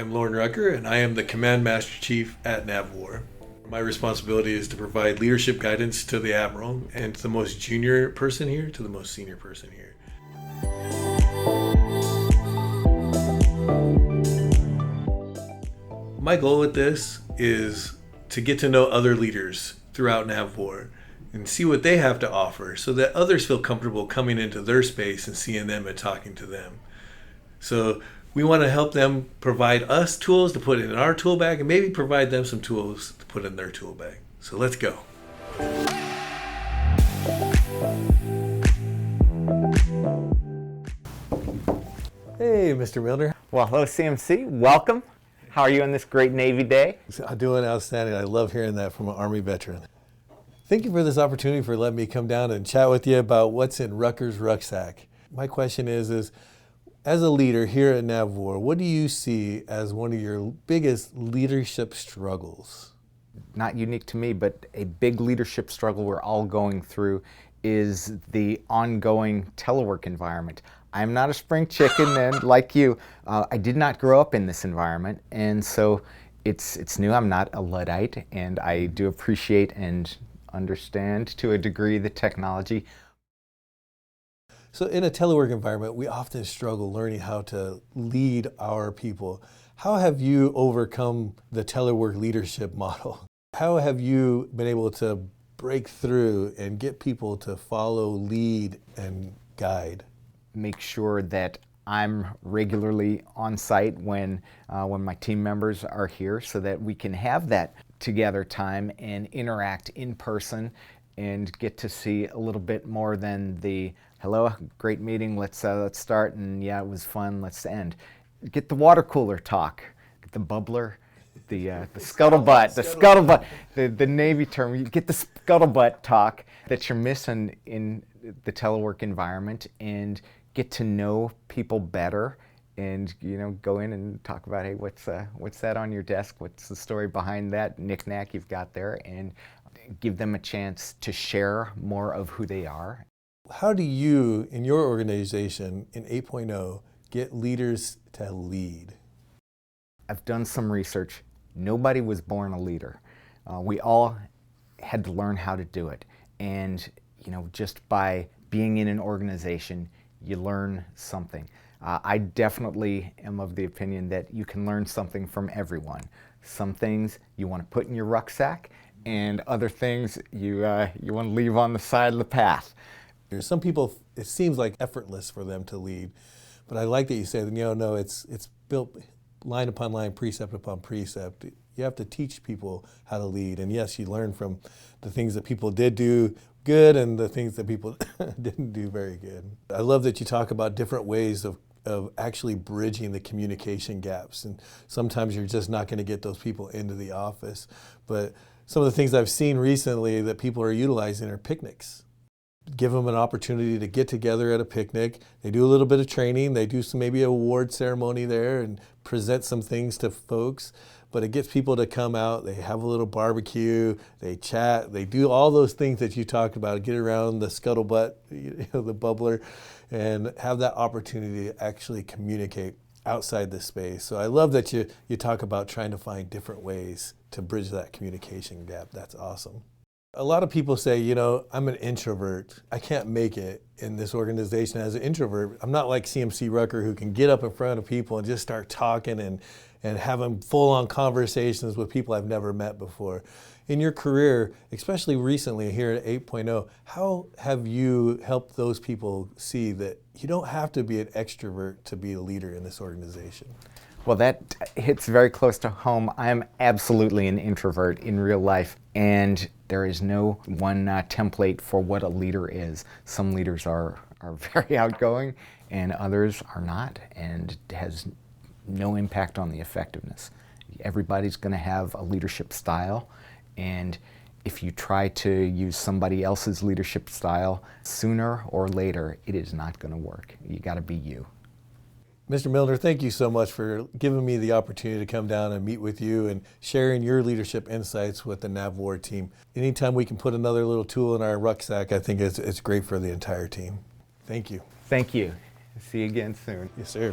I'm Loren Rucker, and I am the Command Master Chief at NAVWAR. My responsibility is to provide leadership guidance to the Admiral and to the most junior person here to the most senior person here. My goal with this is to get to know other leaders throughout NAVWAR and see what they have to offer so that others feel comfortable coming into their space and seeing them and talking to them. So we want to help them provide us tools to put in our tool bag and maybe provide them some tools to put in their tool bag. So let's go. Hey, Mr. Millner. Well, hello, CMC. Welcome. How are you on this great Navy day? I'm doing outstanding. I love hearing that from an Army veteran. Thank you for this opportunity for letting me come down and chat with you about what's in Rucker's Rucksack. My question is as a leader here at NAVWAR, what do you see as one of your biggest leadership struggles? Not unique to me, but a big leadership struggle we're all going through is the ongoing telework environment. I'm not a spring chicken, and like you, I did not grow up in this environment, and so it's new. I'm not a Luddite, and I do appreciate and understand to a degree the technology. So in a telework environment, we often struggle learning how to lead our people. How have you overcome the telework leadership model? How have you been able to break through and get people to follow, lead, and guide? Make sure that I'm regularly on site when my team members are here so that we can have that together time and interact in person and get to see a little bit more than the hello, great meeting, let's start, and yeah, it was fun, let's end. Get the water cooler talk, get the bubbler, the scuttlebutt, the Navy term. You get the scuttlebutt talk that you're missing in the telework environment, and get to know people better, and go in and talk about, hey, what's that on your desk? What's the story behind that knick-knack you've got there? And give them a chance to share more of who they are. How do you, in your organization, in 8.0, get leaders to lead? I've done some research. Nobody was born a leader. We all had to learn how to do it. And just by being in an organization, you learn something. I definitely am of the opinion that you can learn something from everyone. Some things you want to put in your rucksack, and other things you want to leave on the side of the path. Some people, it seems like effortless for them to lead, but I like that you say, no, it's built line upon line, precept upon precept. You have to teach people how to lead, and yes, you learn from the things that people did do good and the things that people didn't do very good. I love that you talk about different ways of actually bridging the communication gaps, and sometimes you're just not going to get those people into the office, but some of the things I've seen recently that people are utilizing are picnics. Give them an opportunity to get together at a picnic. They do a little bit of training. They do maybe an award ceremony there and present some things to folks. But it gets people to come out. They have a little barbecue. They chat. They do all those things that you talked about. Get around the scuttlebutt, the bubbler, and have that opportunity to actually communicate outside the space. So I love that you talk about trying to find different ways to bridge that communication gap. That's awesome. A lot of people say, I'm an introvert. I can't make it in this organization as an introvert. I'm not like CMC Rucker, who can get up in front of people and just start talking and having full-on conversations with people I've never met before. In your career, especially recently here at 8.0, how have you helped those people see that you don't have to be an extrovert to be a leader in this organization? Well, that hits very close to home. I am absolutely an introvert in real life, and there is no one template for what a leader is. Some leaders are very outgoing, and others are not, and it has no impact on the effectiveness. Everybody's going to have a leadership style, and if you try to use somebody else's leadership style, sooner or later, it is not going to work. You got to be you. Mr. Millner, thank you so much for giving me the opportunity to come down and meet with you and sharing your leadership insights with the NAVWAR team. Anytime we can put another little tool in our rucksack, I think it's great for the entire team. Thank you. Thank you. See you again soon. Yes, sir.